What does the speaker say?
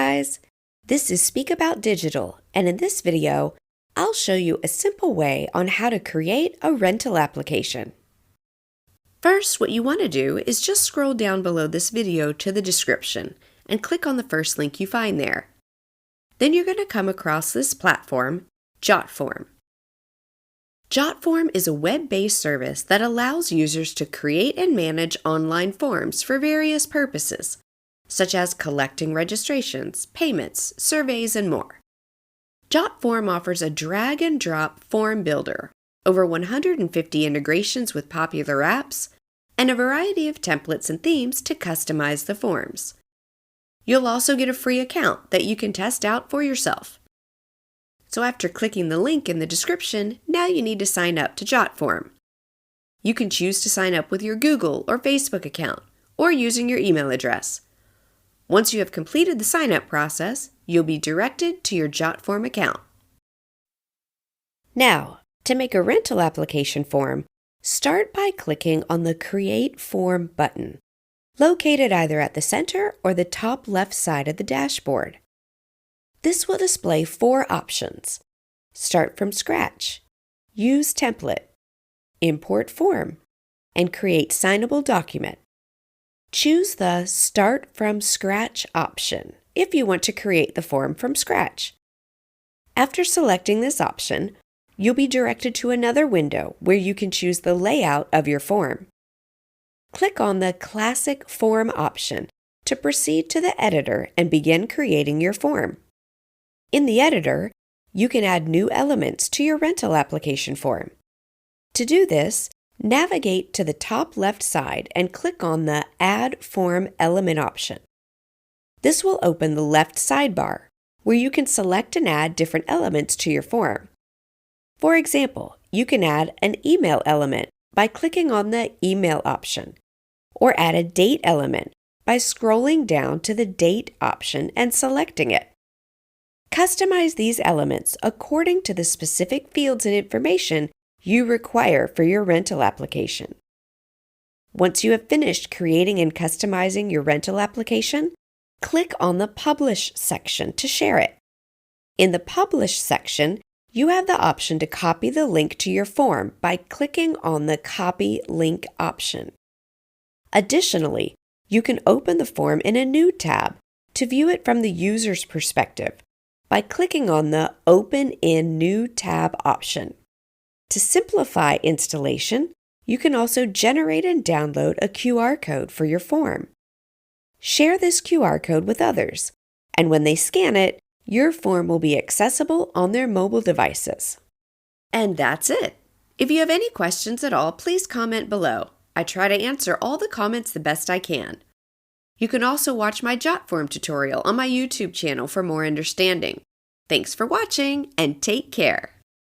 guys! This is Speak About Digital, and in this video, I'll show you a simple way on how to create a rental application. First, what you want to do is just scroll down below this video to the description and click on the first link you find there. Then you're going to come across this platform, JotForm. JotForm is a web-based service that allows users to create and manage online forms for various purposes, such as collecting registrations, payments, surveys, and more. JotForm offers a drag-and-drop form builder, over 150 integrations with popular apps, and a variety of templates and themes to customize the forms. You'll also get a free account that you can test out for yourself. So after clicking the link in the description, now you need to sign up to JotForm. You can choose to sign up with your Google or Facebook account, or using your email address. Once you have completed the sign-up process, you'll be directed to your JotForm account. Now, to make a rental application form, start by clicking on the Create Form button, located either at the center or the top left side of the dashboard. This will display 4 options: Start from Scratch, Use Template, Import Form, and Create Signable Document. Choose the Start from Scratch option if you want to create the form from scratch. After selecting this option, you'll be directed to another window where you can choose the layout of your form. Click on the Classic Form option to proceed to the editor and begin creating your form. In the editor, you can add new elements to your rental application form. To do this, navigate to the top left side and click on the Add Form Element option. This will open the left sidebar, where you can select and add different elements to your form. For example, you can add an email element by clicking on the Email option, or add a date element by scrolling down to the Date option and selecting it. Customize these elements according to the specific fields and information you require for your rental application. Once you have finished creating and customizing your rental application, click on the Publish section to share it. In the Publish section, you have the option to copy the link to your form by clicking on the Copy Link option. Additionally, you can open the form in a new tab to view it from the user's perspective by clicking on the Open in New Tab option. To simplify installation, you can also generate and download a QR code for your form. Share this QR code with others, and when they scan it, your form will be accessible on their mobile devices. And that's it. If you have any questions at all, please comment below. I try to answer all the comments the best I can. You can also watch my JotForm tutorial on my YouTube channel for more understanding. Thanks for watching, and take care.